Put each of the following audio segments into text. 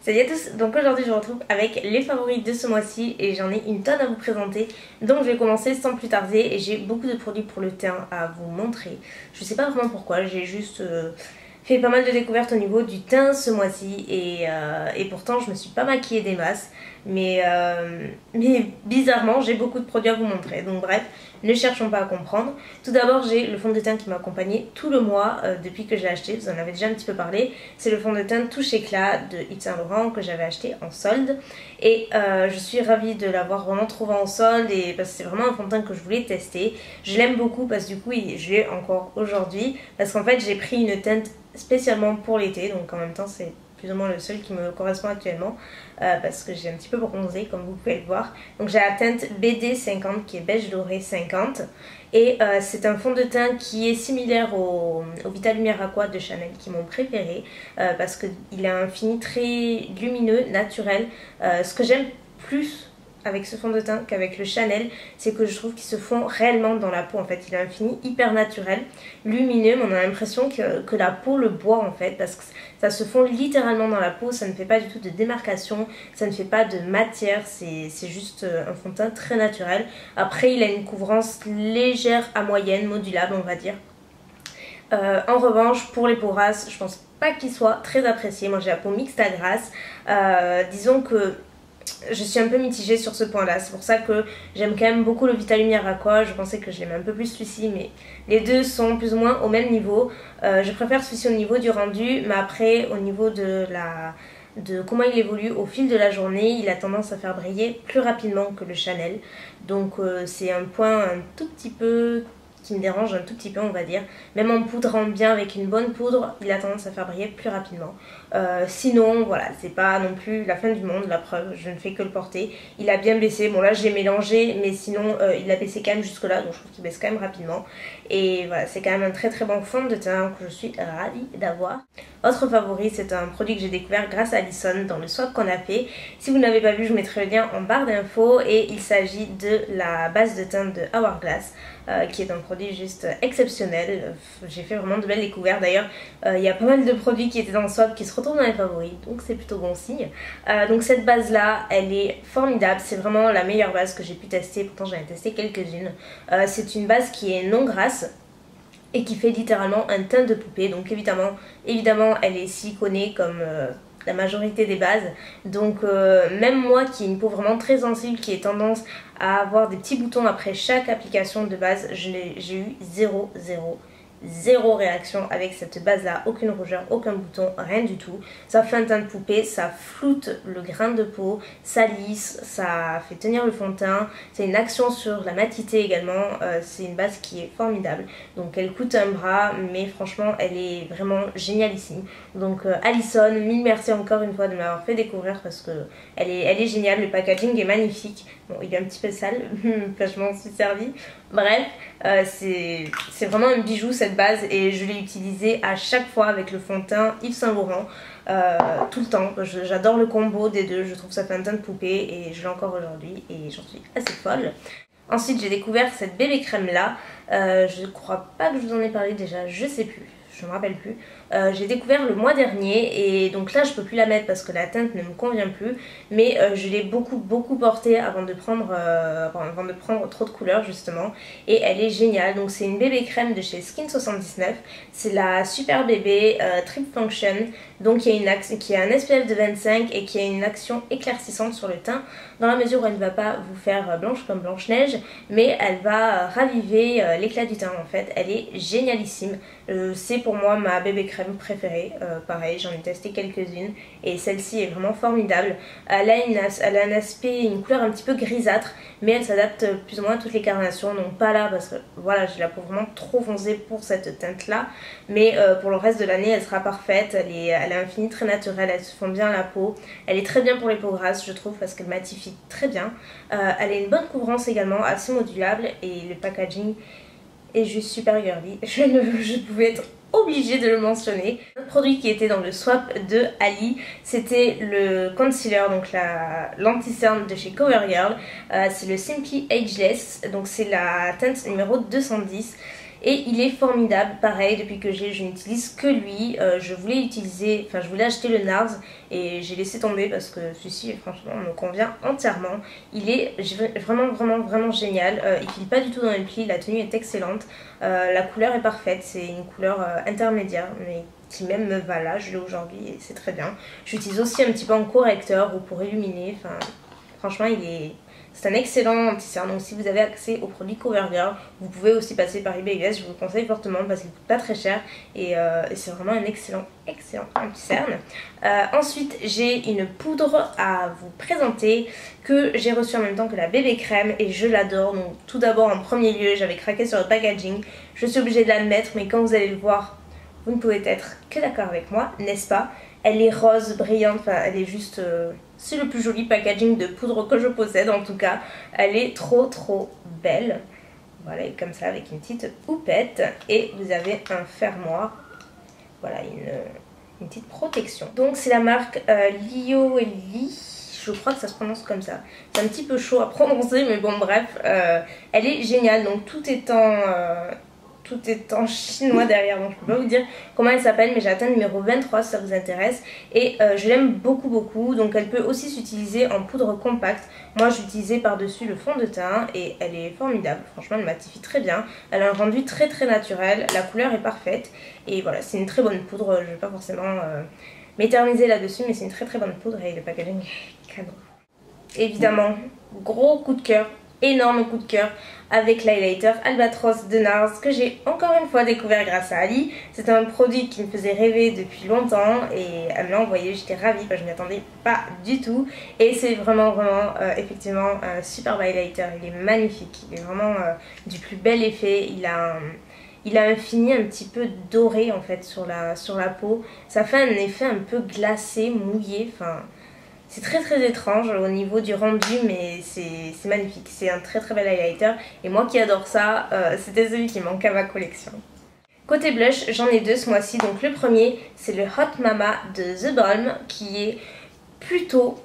Salut à tous, donc aujourd'hui je vous retrouve avec les favoris de ce mois-ci et j'en ai une tonne à vous présenter. Donc je vais commencer sans plus tarder et j'ai beaucoup de produits pour le teint à vous montrer. Je sais pas vraiment pourquoi, j'ai juste fait pas mal de découvertes au niveau du teint ce mois-ci et pourtant je me suis pas maquillée des masses. Mais bizarrement j'ai beaucoup de produits à vous montrer, donc bref, ne cherchons pas à comprendre. Tout d'abord j'ai le fond de teint qui m'a accompagné tout le mois depuis que je l'ai acheté, vous en avez déjà un petit peu parlé. C'est le fond de teint Touche Éclat de Yves Saint Laurent que j'avais acheté en solde et je suis ravie de l'avoir vraiment trouvé en solde et parce que c'est vraiment un fond de teint que je voulais tester. Je l'aime beaucoup parce que du coup je l'ai encore aujourd'hui parce qu'en fait j'ai pris une teinte spécialement pour l'été, donc en même temps c'est plus ou moins le seul qui me correspond actuellement parce que j'ai un petit peu bronzé comme vous pouvez le voir. Donc j'ai la teinte BD 50 qui est beige doré 50 et c'est un fond de teint qui est similaire au Vita Lumière Aqua de Chanel qui est mon préféré parce qu'il a un fini très lumineux, naturel. Ce que j'aime plus avec ce fond de teint qu'avec le Chanel, c'est que je trouve qu'il se fond réellement dans la peau en fait. Il a un fini hyper naturel, lumineux, mais on a l'impression que la peau le boit en fait, parce que ça se fond littéralement dans la peau, ça ne fait pas du tout de démarcation, ça ne fait pas de matière, c'est juste un fond de teint très naturel. Après il a une couvrance légère à moyenne, modulable on va dire. En revanche pour les peaux grasses, je pense pas qu'il soit très apprécié. Moi j'ai la peau mixte à grasse, disons que je suis un peu mitigée sur ce point là, c'est pour ça que j'aime quand même beaucoup le Vita Lumière Aqua. Je pensais que je l'aimais un peu plus celui-ci, mais les deux sont plus ou moins au même niveau. Je préfère celui-ci au niveau du rendu, mais après au niveau de comment il évolue au fil de la journée, il a tendance à faire briller plus rapidement que le Chanel. Donc c'est un point un tout petit peu qui me dérange un tout petit peu on va dire. Même en poudrant bien avec une bonne poudre, il a tendance à faire briller plus rapidement. Sinon voilà, c'est pas non plus la fin du monde, la preuve, je ne fais que le porter. Il a bien baissé, bon là j'ai mélangé, mais sinon il a baissé quand même jusque là, donc je trouve qu'il baisse quand même rapidement. Et voilà, c'est quand même un très très bon fond de teint que je suis ravie d'avoir. Autre favori, c'est un produit que j'ai découvert grâce à Alison dans le swap qu'on a fait. Si vous n'avez pas vu, je vous mettrai le lien en barre d'infos et il s'agit de la base de teint de Hourglass. Qui est un produit juste exceptionnel. J'ai fait vraiment de belles découvertes. D'ailleurs, il y a pas mal de produits qui étaient dans le swap qui se retrouvent dans les favoris, donc c'est plutôt bon signe. Donc cette base là, elle est formidable. C'est vraiment la meilleure base que j'ai pu tester. Pourtant j'en ai testé quelques-unes. C'est une base qui est non grasse et qui fait littéralement un teint de poupée. Donc évidemment elle est siliconée comme la majorité des bases, donc même moi qui ai une peau vraiment très sensible, qui est tendance à avoir des petits boutons après chaque application de base, j'ai eu zéro réaction avec cette base là, aucune rougeur, aucun bouton, rien du tout. Ça fait un teint de poupée, ça floute le grain de peau, ça lisse, ça fait tenir le fond de teint, c'est une action sur la matité également, c'est une base qui est formidable. Donc elle coûte un bras, mais franchement elle est vraiment génialissime. Donc Alison, mille merci encore une fois de m'avoir fait découvrir parce que elle est géniale, le packaging est magnifique. Bon, il est un petit peu sale, je m'en suis servi. Bref, c'est vraiment un bijou cette base et je l'ai utilisée à chaque fois avec le fond de teint Yves Saint Laurent tout le temps. J'adore le combo des deux, je trouve que ça fait un teint de poupée et je l'ai encore aujourd'hui et j'en suis assez folle. Ensuite j'ai découvert cette bébé crème là, je crois pas que je vous en ai parlé déjà, je sais plus. Je me rappelle plus. J'ai découvert le mois dernier et donc là je peux plus la mettre parce que la teinte ne me convient plus, mais je l'ai beaucoup portée avant de prendre trop de couleurs justement, et elle est géniale. Donc c'est une bébé crème de chez Skin 79, c'est la Super Bébé Trip Function, donc il y a qui a un SPF de 25 et qui a une action éclaircissante sur le teint dans la mesure où elle ne va pas vous faire blanche comme Blanche-Neige, mais elle va raviver l'éclat du teint en fait. Elle est génialissime, c'est pour moi ma bébé crème préférée. Pareil, j'en ai testé quelques-unes et celle-ci est vraiment formidable. Elle a un aspect, une couleur un petit peu grisâtre, mais elle s'adapte plus ou moins à toutes les carnations, donc pas là parce que voilà, j'ai la peau vraiment trop foncée pour cette teinte là, mais pour le reste de l'année elle sera parfaite. Elle a un fini très naturel, elle se fond bien à la peau, elle est très bien pour les peaux grasses je trouve parce qu'elle matifie très bien. Elle a une bonne couvrance également, assez modulable, et le packaging est juste super girly. Je pouvais être obligée de le mentionner. Un produit qui était dans le swap de Ali, c'était le concealer, donc l'anti-cerne de chez CoverGirl. C'est le Simply Ageless, donc c'est la teinte numéro 210. et il est formidable. Pareil, depuis que je n'utilise que lui. Je voulais acheter le NARS et j'ai laissé tomber parce que celui-ci franchement me convient entièrement. Il est vraiment génial. Il ne file pas du tout dans les plis, la tenue est excellente, la couleur est parfaite, c'est une couleur intermédiaire mais qui même me va là, je l'ai aujourd'hui et c'est très bien. J'utilise aussi un petit peu en correcteur ou pour illuminer, enfin franchement c'est un excellent anti-cerne. Donc si vous avez accès aux produits CoverGirl, vous pouvez aussi passer par eBay US, je vous le conseille fortement parce qu'il ne coûte pas très cher et c'est vraiment un excellent anti-cerne. Ensuite j'ai une poudre à vous présenter que j'ai reçue en même temps que la bébé crème et je l'adore. Donc tout d'abord en premier lieu j'avais craqué sur le packaging, je suis obligée de l'admettre, mais quand vous allez le voir vous ne pouvez être que d'accord avec moi, n'est-ce pas? Elle est rose, brillante, enfin elle est juste... c'est le plus joli packaging de poudre que je possède en tout cas. Elle est trop belle. Voilà, et comme ça avec une petite houppette. Et vous avez un fermoir. Voilà, une petite protection. Donc c'est la marque Lioeli. Je crois que ça se prononce comme ça. C'est un petit peu chaud à prononcer, mais bon bref. Elle est géniale, donc tout est en chinois derrière, donc je peux pas vous dire comment elle s'appelle, mais j'ai atteint le numéro 23 si ça vous intéresse et je l'aime beaucoup. Donc elle peut aussi s'utiliser en poudre compacte. Moi je l'utilisais par dessus le fond de teint et elle est formidable, franchement elle matifie très bien, elle a un rendu très naturel, la couleur est parfaite et voilà, c'est une très bonne poudre. Je vais pas forcément m'éterniser là dessus, mais c'est une très bonne poudre et le packaging est canon. Évidemment, gros coup de cœur, énorme coup de cœur avec l'highlighter Albatros de NARS que j'ai encore une fois découvert grâce à Ali. C'est un produit qui me faisait rêver depuis longtemps et elle me l'a envoyé, j'étais ravie, je ne m'y attendais pas du tout et c'est vraiment effectivement un superbe highlighter. Il est magnifique, il est vraiment du plus bel effet. Il a un fini un petit peu doré en fait sur la peau, ça fait un effet un peu glacé, mouillé, enfin... C'est très étrange au niveau du rendu, mais c'est magnifique. C'est un très bel highlighter. Et moi qui adore ça, c'était celui qui manquait à ma collection. Côté blush, j'en ai deux ce mois-ci. Donc le premier, c'est le Hot Mama de The Balm, qui est plutôt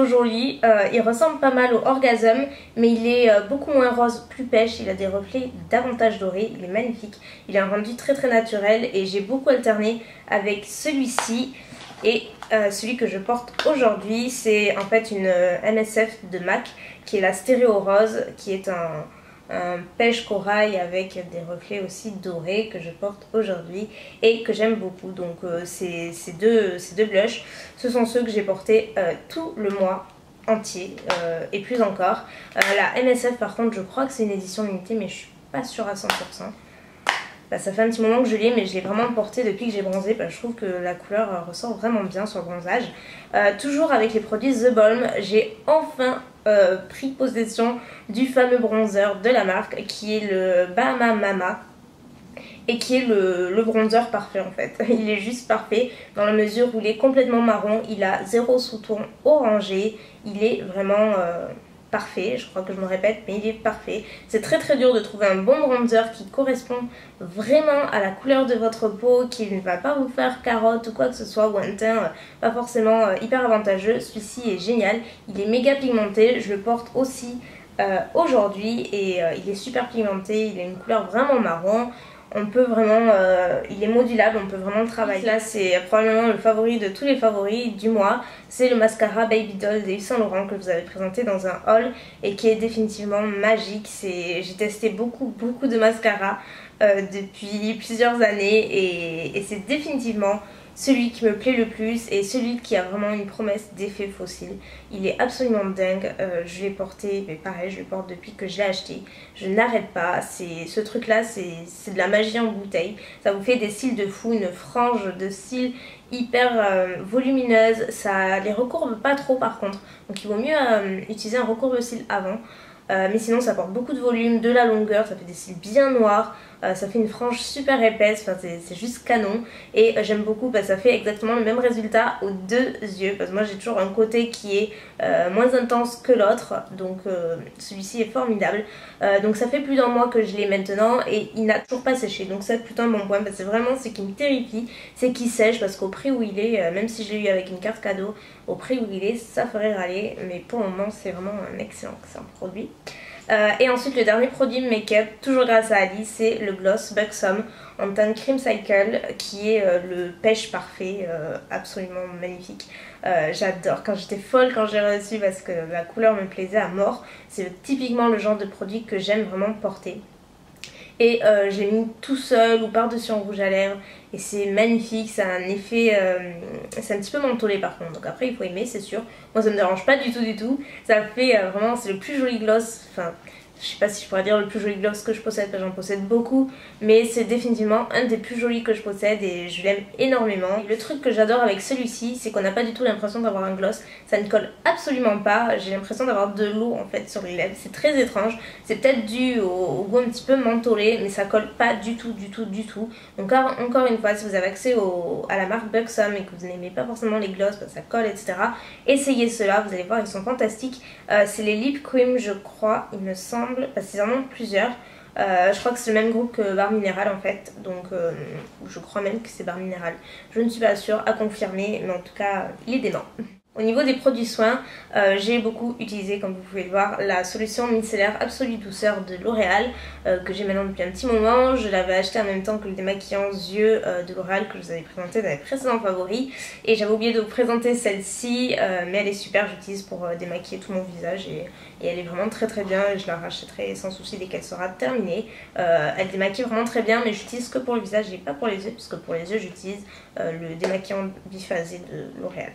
joli. Il ressemble pas mal au Orgasm, mais il est beaucoup moins rose, plus pêche. Il a des reflets davantage dorés. Il est magnifique. Il a un rendu très naturel et j'ai beaucoup alterné avec celui-ci. Et celui que je porte aujourd'hui, c'est en fait une MSF de MAC qui est la Stéréo Rose, qui est un pêche corail avec des reflets aussi dorés que je porte aujourd'hui et que j'aime beaucoup. Donc ces deux blushs, ce sont ceux que j'ai portés tout le mois entier et plus encore. La MSF par contre, je crois que c'est une édition limitée, mais je suis pas sûre à 100%. Bah, ça fait un petit moment que je l'ai, mais je l'ai vraiment porté depuis que j'ai bronzé. Je trouve que la couleur ressort vraiment bien sur le bronzage. Toujours avec les produits The Balm, j'ai enfin pris possession du fameux bronzer de la marque qui est le Bahama Mama. Et qui est le bronzer parfait en fait. Il est juste parfait dans la mesure où il est complètement marron, il a 0 sous-ton orangé, il est vraiment... parfait, je crois que je me répète, mais il est parfait. C'est très dur de trouver un bon bronzer qui correspond vraiment à la couleur de votre peau, qui ne va pas vous faire carotte ou quoi que ce soit, ou un teint pas forcément hyper avantageux. Celui-ci est génial, il est méga pigmenté, je le porte aussi aujourd'hui et il est super pigmenté, il a une couleur vraiment marron. On peut vraiment, il est modulable, on peut vraiment le travailler. Là c'est probablement le favori de tous les favoris du mois. C'est le mascara Baby Doll de Yves Saint Laurent que vous avez présenté dans un haul et qui est définitivement magique. J'ai testé beaucoup de mascaras depuis plusieurs années et c'est définitivement celui qui me plaît le plus et celui qui a vraiment une promesse d'effet fossile. Il est absolument dingue, je l'ai porté, mais pareil je le porte depuis que je l'ai acheté. Je n'arrête pas, ce truc là c'est de la magie en bouteille. Ça vous fait des cils de fou, une frange de cils hyper volumineuse, ça les recourbe pas trop par contre. Donc il vaut mieux utiliser un recourbe-cils avant. Mais sinon ça apporte beaucoup de volume, de la longueur, ça fait des cils bien noirs, ça fait une frange super épaisse, enfin c'est juste canon. Et j'aime beaucoup parce que ça fait exactement le même résultat aux deux yeux, parce que moi j'ai toujours un côté qui est moins intense que l'autre, donc celui-ci est formidable. Donc ça fait plus d'un mois que je l'ai maintenant et il n'a toujours pas séché, donc c'est plutôt un bon point, parce que c'est vraiment ce qui me terrifie, c'est qu'il sèche, parce qu'au prix où il est, même si je l'ai eu avec une carte cadeau, au prix où il est ça ferait râler, mais pour le moment c'est vraiment un excellent produit. Et ensuite le dernier produit make-up, toujours grâce à Ali, c'est le gloss Buxom en teinte Cream Cycle qui est le pêche parfait, absolument magnifique. J'adore, quand j'étais folle quand j'ai reçu parce que la couleur me plaisait à mort. C'est typiquement le genre de produit que j'aime vraiment porter. Et je l'ai mis tout seul ou par-dessus en rouge à lèvres et c'est magnifique, ça a un effet, c'est un petit peu mentholé par contre, donc après il faut aimer c'est sûr. Moi ça me dérange pas du tout, ça fait vraiment, c'est le plus joli gloss, enfin je sais pas si je pourrais dire le plus joli gloss que je possède, parce que j'en possède beaucoup, mais c'est définitivement un des plus jolis que je possède et je l'aime énormément. Et le truc que j'adore avec celui-ci, c'est qu'on n'a pas du tout l'impression d'avoir un gloss, ça ne colle absolument pas, j'ai l'impression d'avoir de l'eau en fait sur les lèvres, c'est très étrange, c'est peut-être dû au goût un petit peu mentholé, mais ça colle pas du tout. Donc encore une fois, si vous avez accès à la marque Buxom et que vous n'aimez pas forcément les gloss parce que ça colle etc, essayez cela, vous allez voir ils sont fantastiques. C'est les Lip Cream je crois, il me semble, parce qu'ils en ont plusieurs. Je crois que c'est le même groupe que Barre Minéral en fait, donc je crois même que c'est Barre Minéral. Je ne suis pas sûre, à confirmer, mais en tout cas il est dément. Au niveau des produits soins, j'ai beaucoup utilisé, comme vous pouvez le voir, la solution micellaire Absolue Douceur de L'Oréal que j'ai maintenant depuis un petit moment. Je l'avais acheté en même temps que le démaquillant yeux de L'Oréal que je vous avais présenté dans les précédents favoris. Et j'avais oublié de vous présenter celle-ci, mais elle est super, j'utilise pour démaquiller tout mon visage et elle est vraiment très bien. Et je la rachèterai sans souci dès qu'elle sera terminée. Elle démaquille vraiment très bien, mais j'utilise que pour le visage et pas pour les yeux, parce que pour les yeux j'utilise le démaquillant biphasé de L'Oréal.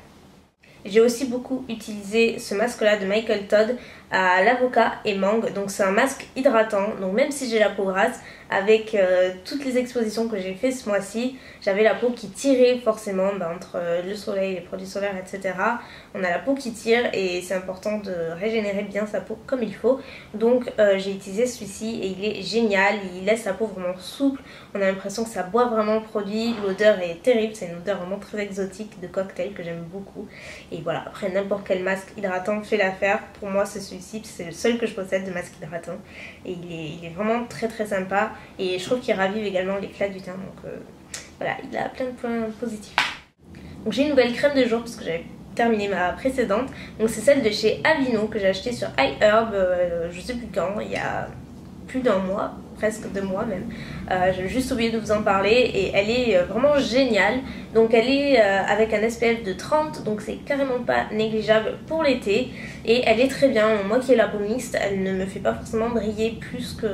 J'ai aussi beaucoup utilisé ce masque là de Michael Todd à l'avocat et mangue, donc c'est un masque hydratant, donc même si j'ai la peau grasse, avec toutes les expositions que j'ai fait ce mois-ci, j'avais la peau qui tirait forcément entre le soleil, les produits solaires etc. On a la peau qui tire et c'est important de régénérer bien sa peau comme il faut, donc j'ai utilisé celui-ci et il est génial, il laisse la peau vraiment souple, on a l'impression que ça boit vraiment le produit, l'odeur est terrible, c'est une odeur vraiment très exotique de cocktail que j'aime beaucoup. Et voilà, après n'importe quel masque hydratant fait l'affaire, pour moi c'est celui-ci, c'est le seul que je possède de masque hydratant et il est vraiment très sympa et je trouve qu'il ravive également l'éclat du teint, donc voilà, il a plein de points positifs. Donc j'ai une nouvelle crème de jour parce que j'avais terminé ma précédente, donc c'est celle de chez Aveeno que j'ai achetée sur iHerb, je sais plus quand, il y a plus d'un mois, presque 2 mois même. J'ai juste oublié de vous en parler et elle est vraiment géniale. Donc elle est avec un SPF de 30, donc c'est carrément pas négligeable pour l'été et elle est très bien. Moi qui ai la peau mixte, elle ne me fait pas forcément briller plus que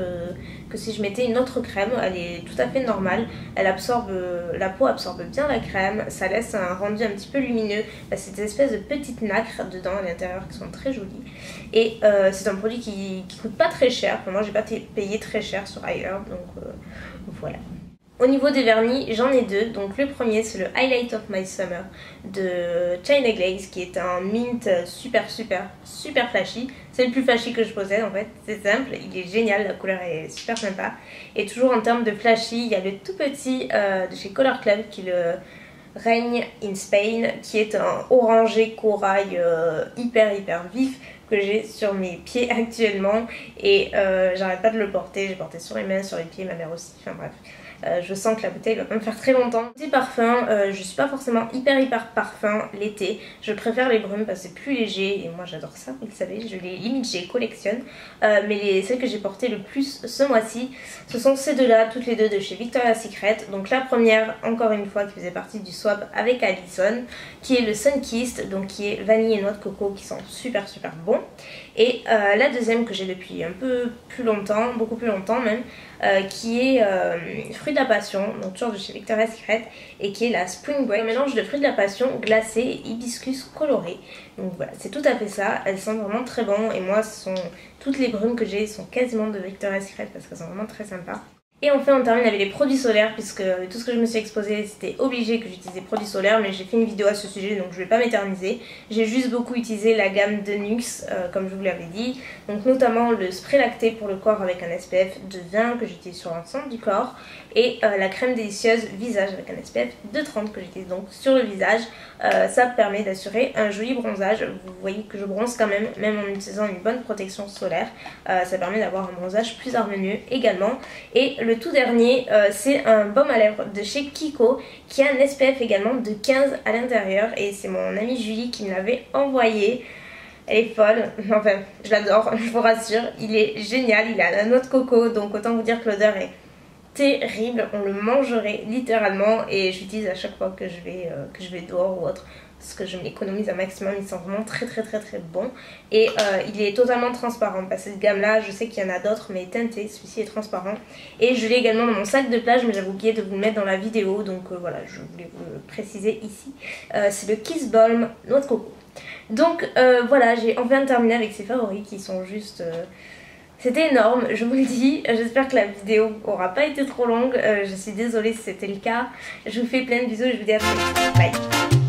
si je mettais une autre crème. Elle est tout à fait normale, elle absorbe, la peau absorbe bien la crème, ça laisse un rendu un petit peu lumineux. C'est des espèces de petites nacres dedans à l'intérieur qui sont très jolies et c'est un produit qui coûte pas très cher. Moi j'ai pas payé très cher sur iHerb, donc voilà. Au niveau des vernis, j'en ai deux. Donc le premier c'est le Highlight of My Summer de China Glaze qui est un mint super flashy. C'est le plus flashy que je possède en fait, c'est simple, il est génial, la couleur est super sympa. Et toujours en termes de flashy, il y a le tout petit de chez Color Club qui est le Rain in Spain qui est un orangé corail hyper vif que j'ai sur mes pieds actuellement et j'arrête pas de le porter, j'ai porté sur les mains, sur les pieds, ma mère aussi, enfin bref. Je sens que la bouteille va pas me faire très longtemps. Côté parfum, je suis pas forcément hyper parfum l'été. Je préfère les brumes parce que c'est plus léger et moi j'adore ça, vous le savez, je les limite, je les collectionne. Mais celles que j'ai portées le plus ce mois-ci, ce sont ces deux là, toutes les deux de chez Victoria's Secret. Donc la première, encore une fois, qui faisait partie du swap avec Alison, qui est le Sunkissed, donc qui est vanille et noix de coco, qui sont super bon. Et la deuxième que j'ai depuis un peu plus longtemps, beaucoup plus longtemps même, qui est fruit de la passion, donc toujours de chez Victoria's Secret, et qui est la Spring Break, un mélange de fruits de la passion glacé et hibiscus coloré. Donc voilà, c'est tout à fait ça, elles sont vraiment très bonnes et moi toutes les brumes que j'ai sont quasiment de Victoria's Secret parce qu'elles sont vraiment très sympas. Et enfin on termine avec les produits solaires puisque tout ce que je me suis exposé c'était obligé que j'utilise des produits solaires, mais j'ai fait une vidéo à ce sujet donc je vais pas m'éterniser. J'ai juste beaucoup utilisé la gamme de NYX comme je vous l'avais dit, donc notamment le spray lacté pour le corps avec un SPF de 20 que j'utilise sur l'ensemble du corps et la crème délicieuse visage avec un SPF de 30 que j'utilise donc sur le visage. Ça permet d'assurer un joli bronzage, vous voyez que je bronze quand même en utilisant une bonne protection solaire. Ça permet d'avoir un bronzage plus harmonieux également. Et le tout dernier c'est un baume à lèvres de chez Kiko qui a un SPF également de 15 à l'intérieur et c'est mon amie Julie qui me l'avait envoyé. Elle est folle, enfin je l'adore, je vous rassure. Il est génial, il a la noix de coco, donc autant vous dire que l'odeur est terrible. On le mangerait littéralement et j'utilise à chaque fois que je vais dehors ou autre. Parce que je m'économise un maximum, il sent vraiment très bon. Et il est totalement transparent. Parce que cette gamme là, je sais qu'il y en a d'autres mais teinté, celui-ci est transparent. Et je l'ai également dans mon sac de plage, mais j'avais oublié de vous le mettre dans la vidéo. Donc voilà, je voulais vous le préciser ici. C'est le Kiss Balm noix de coco. Donc voilà, j'ai enfin terminé avec ces favoris qui sont juste... C'était énorme, je vous le dis. J'espère que la vidéo aura pas été trop longue. Je suis désolée si c'était le cas. Je vous fais plein de bisous et je vous dis à très vite. Bye.